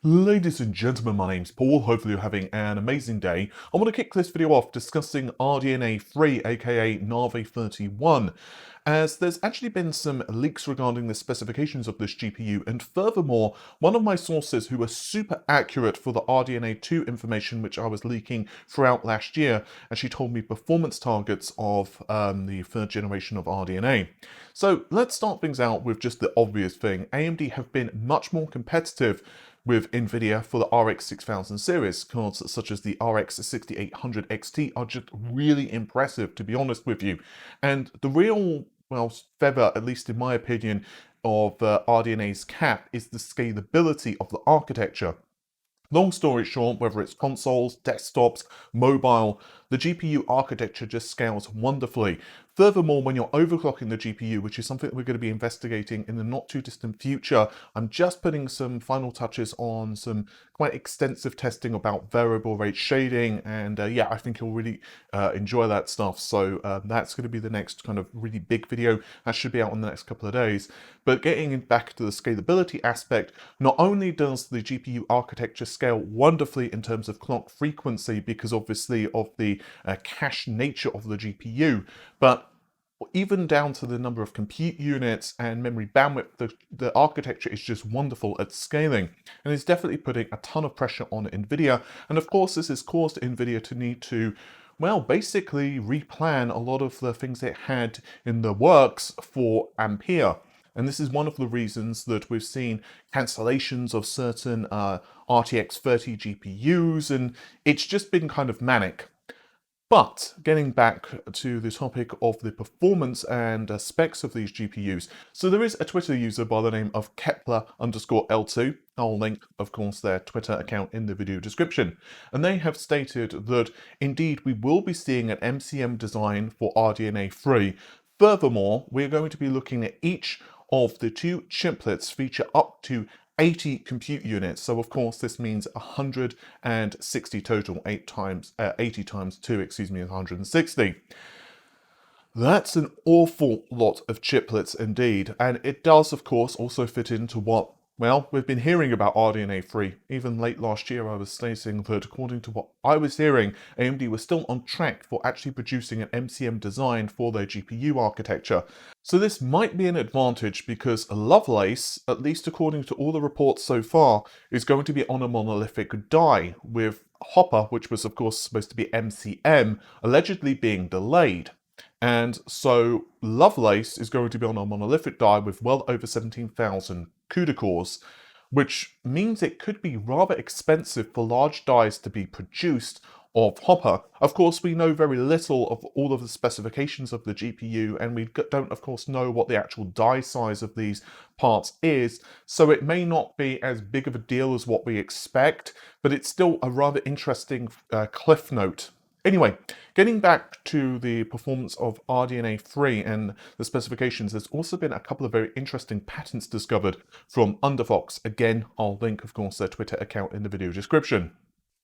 Ladies and gentlemen, my name's Paul. Hopefully you're having an amazing day. I want to kick this video off discussing RDNA 3, aka Navi 31, as there's actually been some leaks regarding the specifications of this GPU, and furthermore, one of my sources who was super accurate for the RDNA 2 information which I was leaking throughout last year, and she told me performance targets of the third generation of RDNA. So let's start things out with just the obvious thing. AMD have been much more competitive with Nvidia for the RX 6000 series. Cards such as the RX 6800 XT are just really impressive, to be honest with you. And the real, well, feather, at least in my opinion, of RDNA's cap is the scalability of the architecture. Long story short, whether it's consoles, desktops, mobile, the GPU architecture just scales wonderfully. Furthermore, when you're overclocking the GPU, which is something that we're going to be investigating in the not too distant future, I'm just putting some final touches on some quite extensive testing about variable rate shading, and yeah, I think you'll really enjoy that stuff. So that's going to be the next kind of really big video. That should be out in the next couple of days. But getting back to the scalability aspect, not only does the GPU architecture scale wonderfully in terms of clock frequency, because obviously of the cache nature of the GPU, but even down to the number of compute units and memory bandwidth, the architecture is just wonderful at scaling, and is definitely putting a ton of pressure on Nvidia. And of course, this has caused Nvidia to need to, well, basically replan a lot of the things it had in the works for Ampere. And this is one of the reasons that we've seen cancellations of certain RTX 30 GPUs, and it's just been kind of manic. But getting back to the topic of the performance and specs of these GPUs, so there is a Twitter user by the name of Kepler_L2. I'll link, of course, their Twitter account in the video description. And they have stated that indeed we will be seeing an MCM design for RDNA 3. Furthermore, we're going to be looking at each of the two chiplets feature up to 80 compute units. So of course this means 160 total, 80 times 2, excuse me, is 160. That's an awful lot of chiplets indeed, and it does of course also fit into what, well, we've been hearing about RDNA 3. Even late last year I was stating that according to what I was hearing, AMD was still on track for actually producing an MCM design for their GPU architecture. So this might be an advantage because LoveLace, at least according to all the reports so far, is going to be on a monolithic die, with Hopper, which was of course supposed to be MCM, allegedly being delayed. And so LoveLace is going to be on a monolithic die with well over 17,000 CUDA cores, which means it could be rather expensive for large dies to be produced of Hopper. Of course, we know very little of all of the specifications of the GPU, and we don't, of course, know what the actual die size of these parts is, so it may not be as big of a deal as what we expect, but it's still a rather interesting cliff note. Anyway, getting back to the performance of RDNA 3 and the specifications, there's also been a couple of very interesting patents discovered from Underfox. Again, I'll link, of course, their Twitter account in the video description.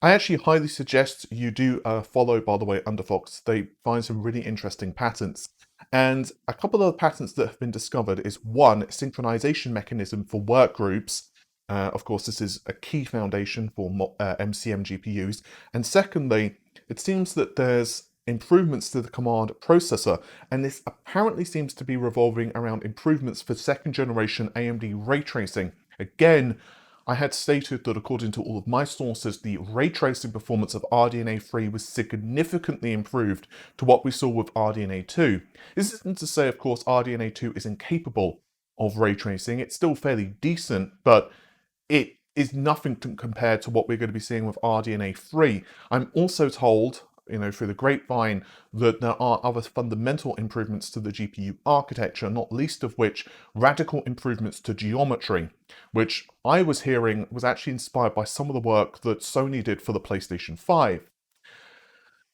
I actually highly suggest you do follow, by the way, Underfox. They find some really interesting patents. And a couple of the patents that have been discovered is one, synchronization mechanism for workgroups. Of course, this is a key foundation for MCM GPUs. And secondly, it seems that there's improvements to the command processor, and this apparently seems to be revolving around improvements for second generation AMD ray tracing. Again, I had stated that according to all of my sources, the ray tracing performance of RDNA 3 was significantly improved to what we saw with RDNA 2. This isn't to say, of course, RDNA 2 is incapable of ray tracing. It's still fairly decent, but it is nothing compared to what we're going to be seeing with RDNA 3. I'm also told, through the grapevine, that there are other fundamental improvements to the GPU architecture, not least of which radical improvements to geometry, which I was hearing was actually inspired by some of the work that Sony did for the PlayStation 5.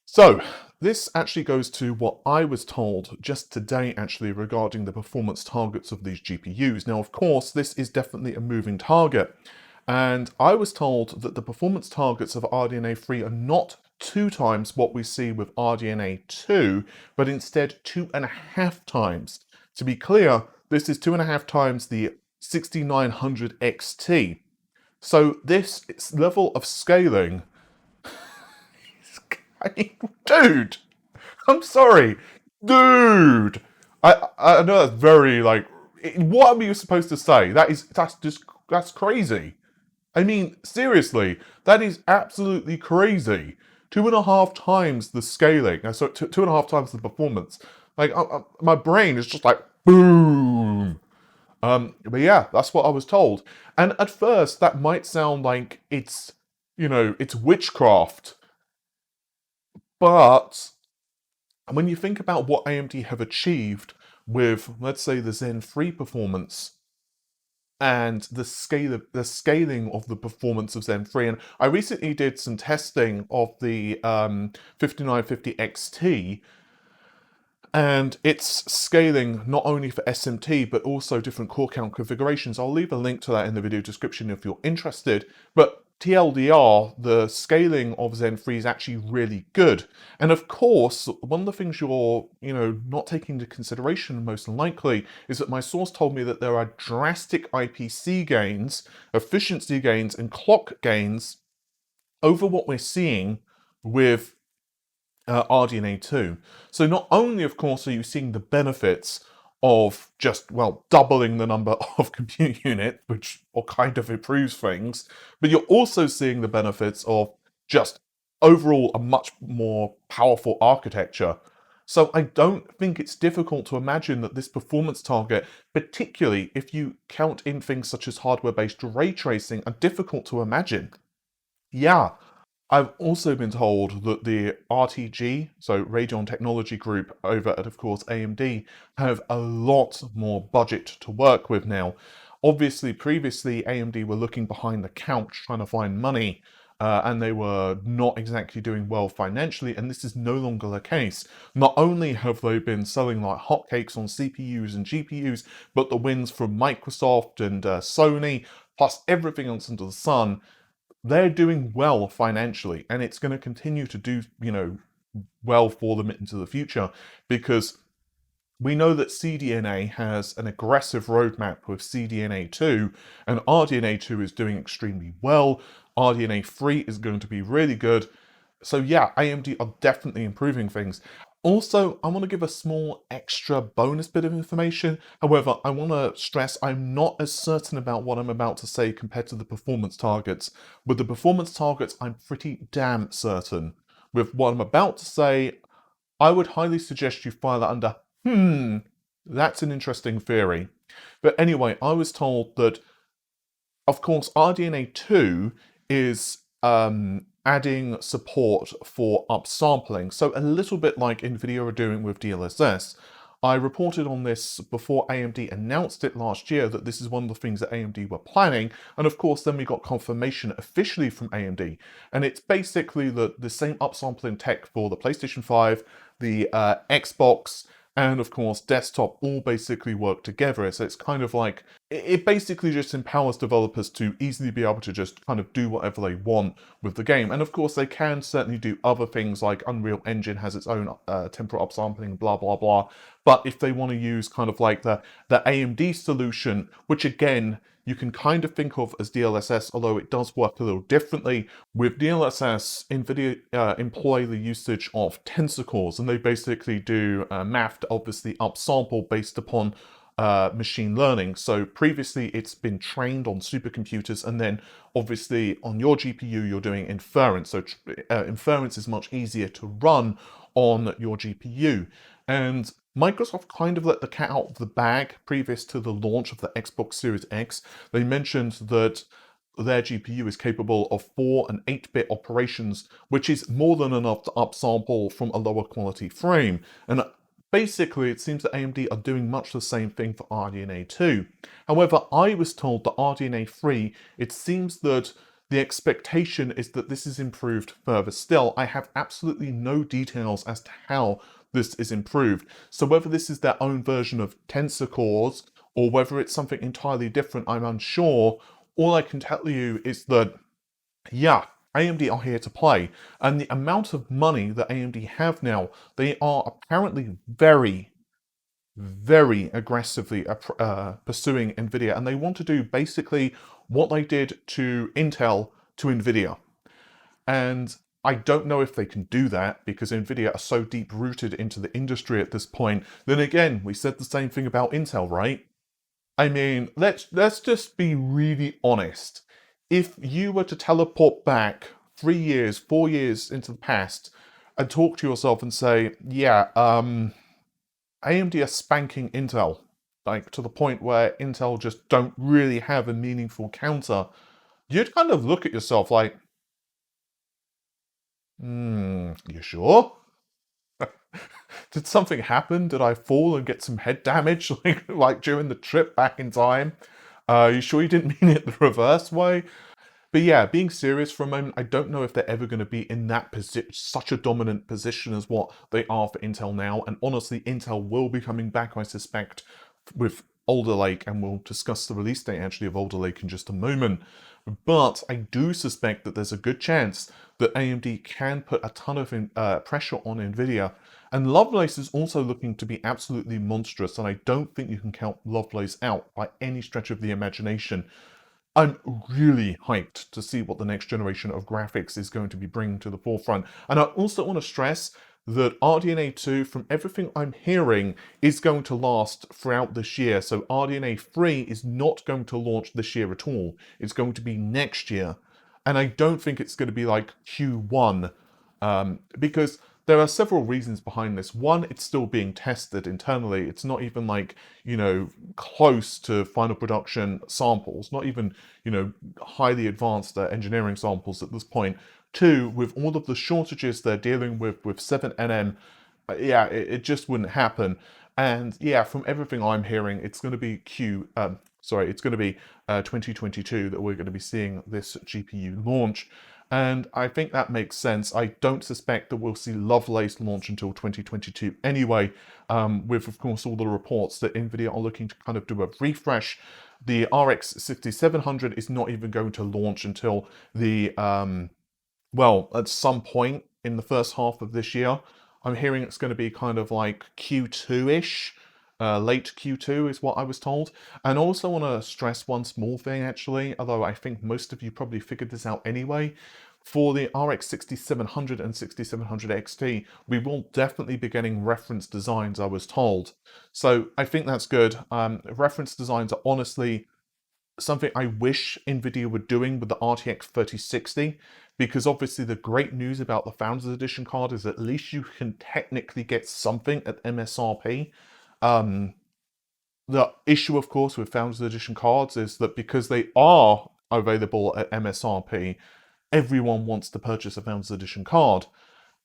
So this actually goes to what I was told just today, actually, regarding the performance targets of these GPUs. Now, of course, this is definitely a moving target. And I was told that the performance targets of RDNA 3 are not 2 times what we see with RDNA 2, but instead 2.5 times. To be clear, this is 2.5 times the 6900 XT. So this level of scaling, I mean, dude, I'm sorry, dude. I know that's very like, what are you supposed to say? That's crazy. I mean, seriously, that is absolutely crazy. 2.5 times the scaling, so 2.5 times the performance. Like, my brain is just like, boom. But yeah, that's what I was told. And at first, that might sound like it's witchcraft. But when you think about what AMD have achieved with, let's say, the Zen 3 performance, and the scaling of the performance of Zen 3. And I recently did some testing of the 5950 XT, and it's scaling not only for SMT but also different core count configurations. I'll leave a link to that in the video description if you're interested. But TLDR, the scaling of Zen 3 is actually really good. And of course, one of the things you're, not taking into consideration most likely is that my source told me that there are drastic IPC gains, efficiency gains, and clock gains over what we're seeing with RDNA 2. So not only, of course, are you seeing the benefits of just, well, doubling the number of compute units, which kind of improves things, but you're also seeing the benefits of just overall a much more powerful architecture. So I don't think it's difficult to imagine that this performance target, particularly if you count in things such as hardware-based ray tracing, are difficult to imagine. Yeah, I've also been told that the RTG, so Radeon Technology Group over at, of course, AMD, have a lot more budget to work with now. Obviously, previously, AMD were looking behind the couch trying to find money, and they were not exactly doing well financially, and this is no longer the case. Not only have they been selling like hotcakes on CPUs and GPUs, but the wins from Microsoft and Sony, plus everything else under the sun, they're doing well financially, and it's going to continue to do, well for them into the future, because we know that CDNA has an aggressive roadmap with CDNA 2, and RDNA 2 is doing extremely well. RDNA 3 is going to be really good. So yeah, AMD are definitely improving things. Also, I want to give a small extra bonus bit of information. However, I want to stress I'm not as certain about what I'm about to say compared to the performance targets. With the performance targets, I'm pretty damn certain. With what I'm about to say, I would highly suggest you file that under, that's an interesting theory. But anyway, I was told that, of course, RDNA 2 is adding support for upsampling, so a little bit like Nvidia are doing with DLSS. I reported on this before AMD announced it last year, that this is one of the things that AMD were planning, and of course then we got confirmation officially from AMD, and it's basically the same upsampling tech for the PlayStation 5, the Xbox, and of course desktop all basically work together. So it's kind of like, it basically just empowers developers to easily be able to just kind of do whatever they want with the game. And of course they can certainly do other things, like Unreal Engine has its own temporal upsampling, blah blah blah. But if they want to use kind of like the AMD solution, which again you can kind of think of as DLSS, although it does work a little differently. With DLSS, Nvidia employ the usage of tensor cores, and they basically do math to obviously upsample based upon machine learning. So previously it's been trained on supercomputers, and then obviously on your GPU you're doing inference. So inference is much easier to run on your GPU. And Microsoft kind of let the cat out of the bag previous to the launch of the Xbox Series X. They mentioned that their GPU is capable of 4 and 8-bit operations, which is more than enough to upsample from a lower quality frame. And basically, it seems that AMD are doing much the same thing for RDNA 2. However, I was told that RDNA 3, it seems that the expectation is that this is improved further still. I have absolutely no details as to how this is improved. So whether this is their own version of tensor cores, or whether it's something entirely different, I'm unsure. All I can tell you is that, yeah, AMD are here to play. And the amount of money that AMD have now, they are apparently very, very aggressively pursuing Nvidia, and they want to do basically what they did to Intel to Nvidia. And I don't know if they can do that because Nvidia are so deep rooted into the industry at this point. Then again, we said the same thing about Intel, right? I mean, let's just be really honest. If you were to teleport back 3 years, 4 years into the past and talk to yourself and say, yeah, AMD are spanking Intel, like to the point where Intel just don't really have a meaningful counter, you'd kind of look at yourself like, you sure? Did something happen? Did I fall and get some head damage like during the trip back in time? You sure you didn't mean it the reverse way? But yeah, being serious for a moment, I don't know if they're ever going to be in that position, such a dominant position as what they are for Intel now. And honestly, Intel will be coming back, I suspect, with Alder Lake, and we'll discuss the release date actually of Alder Lake in just a moment. But I do suspect that there's a good chance that AMD can put a ton of pressure on Nvidia. And Lovelace is also looking to be absolutely monstrous, and I don't think you can count Lovelace out by any stretch of the imagination. I'm really hyped to see what the next generation of graphics is going to be bringing to the forefront. And I also want to stress that RDNA 2, from everything I'm hearing, is going to last throughout this year. So RDNA 3 is not going to launch this year at all. It's going to be next year. And I don't think it's going to be like Q1, because there are several reasons behind this. One, it's still being tested internally. It's not even like, close to final production samples, not even, highly advanced engineering samples at this point. Two, with all of the shortages they're dealing with 7nm, yeah, it just wouldn't happen. And yeah, from everything I'm hearing, it's going to be it's going to be 2022 that we're going to be seeing this GPU launch. And I think that makes sense. I don't suspect that we'll see Lovelace launch until 2022 anyway, with, of course, all the reports that Nvidia are looking to kind of do a refresh. The RX 6700 is not even going to launch until the, at some point in the first half of this year. I'm hearing it's going to be kind of like Q2-ish. Late Q2 is what I was told. And also want to stress one small thing actually, although I think most of you probably figured this out anyway. For the RX 6700 and 6700 XT, we will definitely be getting reference designs, I was told. So I think that's good. Reference designs are honestly something I wish Nvidia were doing with the RTX 3060, because obviously the great news about the Founders Edition card is at least you can technically get something at MSRP. The issue, of course, with Founders Edition cards is that because they are available at MSRP, everyone wants to purchase a Founders Edition card.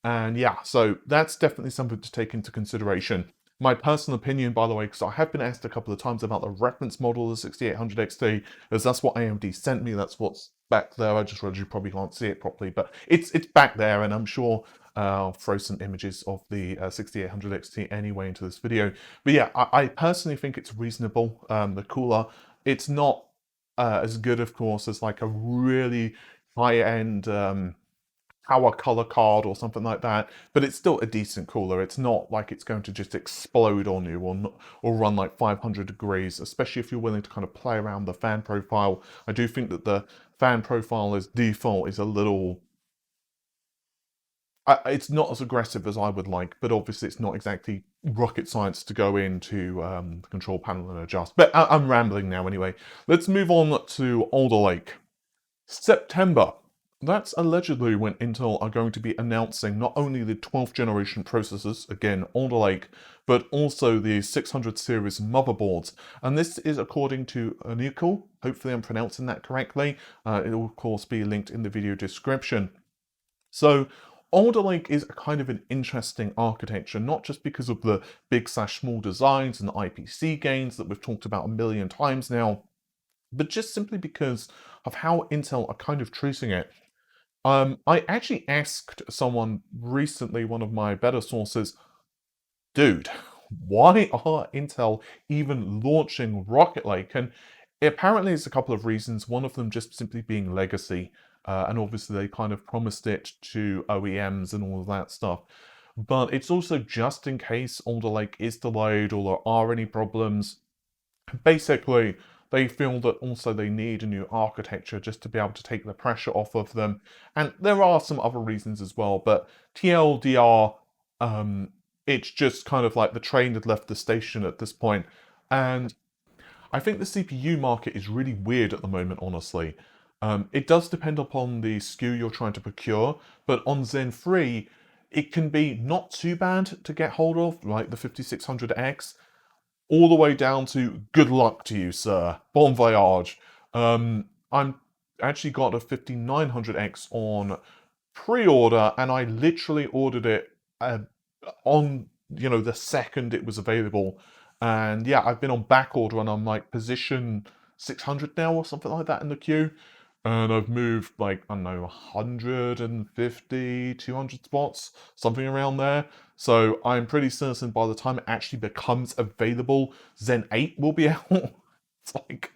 And yeah, so that's definitely something to take into consideration. My personal opinion, by the way, because I have been asked a couple of times about the reference model of the 6800 XT, as that's what AMD sent me, that's what's back there. I just realized you probably can't see it properly, but it's back there, and I'm sure I'll throw some images of the 6800 XT anyway into this video. But yeah, I personally think it's reasonable, the cooler. It's not as good, of course, as like a really high-end power color card or something like that, but it's still a decent cooler. It's not like it's going to just explode on you or run like 500 degrees, especially if you're willing to kind of play around the fan profile. I do think that the fan profile as default is a little... it's not as aggressive as I would like, but obviously it's not exactly rocket science to go into the control panel and adjust. But I'm rambling now anyway. Let's move on to Alder Lake. September. That's allegedly when Intel are going to be announcing not only the 12th generation processors, again, Alder Lake, but also the 600 series motherboards. And this is according to Anico. Hopefully I'm pronouncing that correctly. It will, of course, be linked in the video description. So Alder Lake is a kind of an interesting architecture, not just because of the big/small designs and the IPC gains that we've talked about a million times now, but just simply because of how Intel are kind of treating it. I actually asked someone recently, one of my better sources, dude, why are Intel even launching Rocket Lake? And apparently there's a couple of reasons, one of them just simply being legacy. And obviously they kind of promised it to OEMs and all of that stuff. But it's also just in case Alder Lake is delayed or there are any problems. Basically, they feel that also they need a new architecture just to be able to take the pressure off of them. And there are some other reasons as well, but TLDR, it's just kind of like the train had left the station at this point. And I think the CPU market is really weird at the moment, honestly. It does depend upon the SKU you're trying to procure, but on Zen 3, it can be not too bad to get hold of, like the 5600X, all the way down to good luck to you, sir. Bon voyage. I'm actually got a 5900X on pre-order, and I literally ordered it on the second it was available. And yeah, I've been on back order, and I'm like position 600 now or something like that in the queue. And I've moved like, I don't know, 150, 200 spots, something around there. So I'm pretty certain by the time it actually becomes available, Zen 8 will be out. It's like,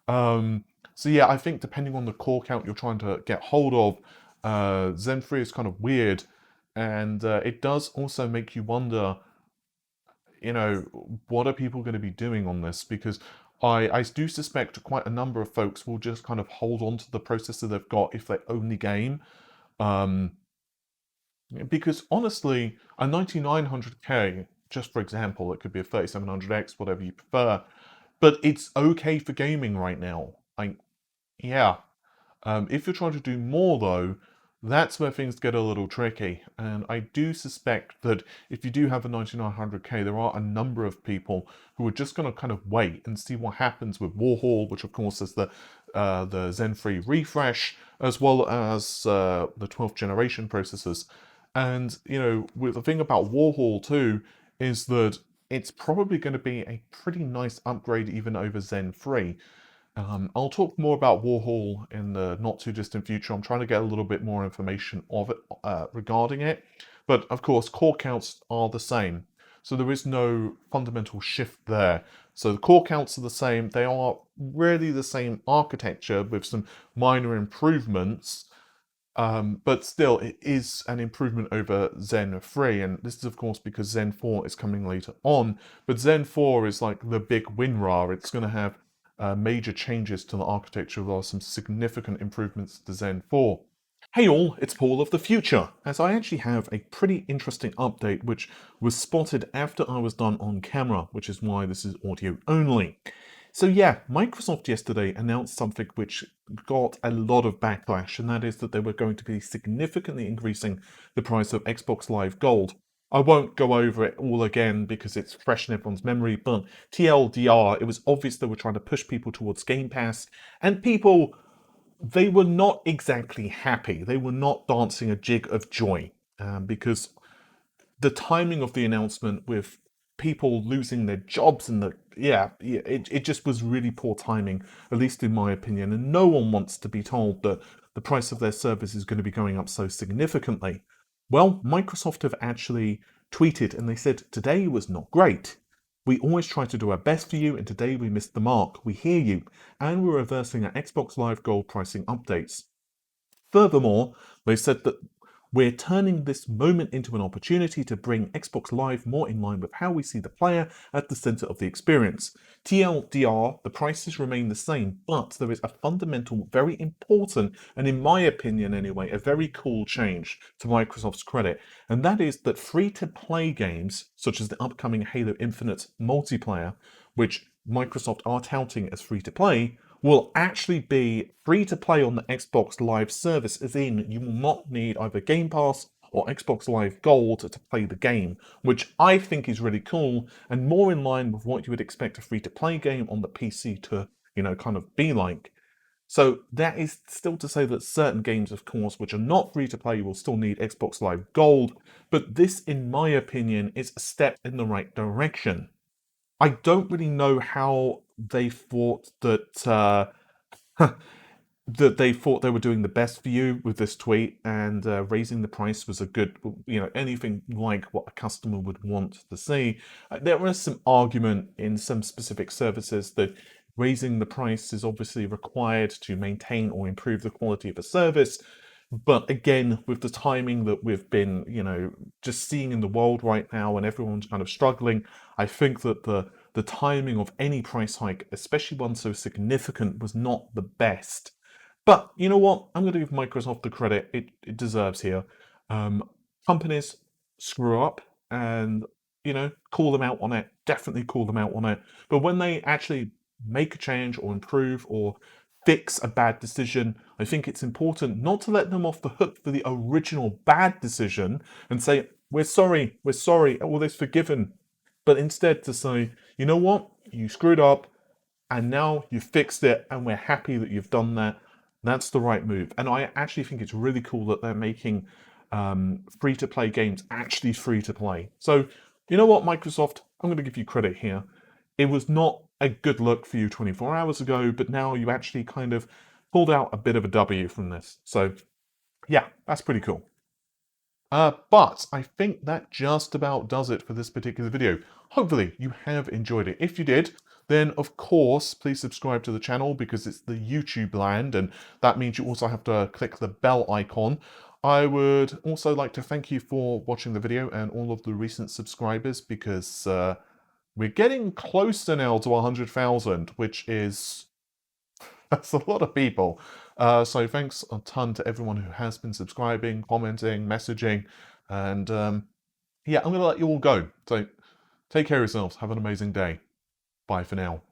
so yeah, I think depending on the core count you're trying to get hold of, Zen 3 is kind of weird. And it does also make you wonder, what are people going to be doing on this? Because I do suspect quite a number of folks will just kind of hold on to the processor they've got if they only game. Um, because honestly, a 9900K, just for example, it could be a 3700X, whatever you prefer, but it's okay for gaming right now. Yeah. If you're trying to do more, though, that's where things get a little tricky. And I do suspect that if you do have a 9900K, there are a number of people who are just going to kind of wait and see what happens with Warhol, which of course is the Zen 3 refresh, as well as the 12th generation processors. And, with the thing about Warhol too, is that it's probably going to be a pretty nice upgrade even over Zen 3. I'll talk more about Warhol in the not too distant future. I'm trying to get a little bit more information of it regarding it. But of course, core counts are the same. So there is no fundamental shift there. So the core counts are the same. They are really the same architecture with some minor improvements. But still, it is an improvement over Zen 3, and this is of course because Zen 4 is coming later on, but Zen 4 is like the big WinRAR. It's going to have major changes to the architecture. There are some significant improvements to Zen 4. Hey all, it's Paul of the future, as I actually have a pretty interesting update which was spotted after I was done on camera, which is why this is audio only. So yeah, Microsoft yesterday announced something which got a lot of backlash, and that is that they were going to be significantly increasing the price of Xbox Live Gold. I won't go over it all again because it's fresh in everyone's memory, but TLDR, it was obvious they were trying to push people towards Game Pass, and people, they were not exactly happy. They were not dancing a jig of joy, because the timing of the announcement with people losing their jobs and it just was really poor timing, at least in my opinion. And no one wants to be told that the price of their service is going to be going up so significantly. Well, Microsoft have actually tweeted and they said, today was not great. We always try to do our best for you, and today we missed the mark. We hear you, and we're reversing our Xbox Live Gold pricing updates. Furthermore, they said that we're turning this moment into an opportunity to bring Xbox Live more in line with how we see the player at the center of the experience. TLDR, the prices remain the same, but there is a fundamental, very important, and in my opinion anyway, a very cool change to Microsoft's credit, and that is that free-to-play games, such as the upcoming Halo Infinite multiplayer, which Microsoft are touting as free-to-play, will actually be free to play on the Xbox Live service, as in you will not need either Game Pass or Xbox Live Gold to play the game, which I think is really cool and more in line with what you would expect a free to play game on the PC to, kind of be like. So that is still to say that certain games, of course, which are not free to play will still need Xbox Live Gold, but this, in my opinion, is a step in the right direction. I don't really know how they thought that that they thought they were doing the best for you with this tweet, and raising the price was a good, anything like what a customer would want to see. There was some argument in some specific services that raising the price is obviously required to maintain or improve the quality of a service. But again, with the timing that we've been, just seeing in the world right now and everyone's kind of struggling, I think that the the timing of any price hike, especially one so significant, was not the best. But you know what? I'm going to give Microsoft the credit it deserves here. Um, Companies screw up and, call them out on it. Definitely call them out on it. But when they actually make a change or improve or fix a bad decision, I think it's important not to let them off the hook for the original bad decision and say, we're sorry, all this forgiven. But instead to say, you know what? You screwed up and now you've fixed it and we're happy that you've done that. That's the right move. And I actually think it's really cool that they're making free-to-play games actually free-to-play. So, you know what, Microsoft? I'm going to give you credit here. It was not a good look for you 24 hours ago, but now you actually kind of pulled out a bit of a W from this. So, yeah, that's pretty cool. But I think that just about does it for this particular video. Hopefully you have enjoyed it. If you did, then of course, please subscribe to the channel because it's the YouTube land, and that means you also have to click the bell icon. I would also like to thank you for watching the video and all of the recent subscribers because we're getting closer now to 100,000, which is that's a lot of people. So thanks a ton to everyone who has been subscribing, commenting, messaging, and yeah, I'm going to let you all go. So take care of yourselves. Have an amazing day. Bye for now.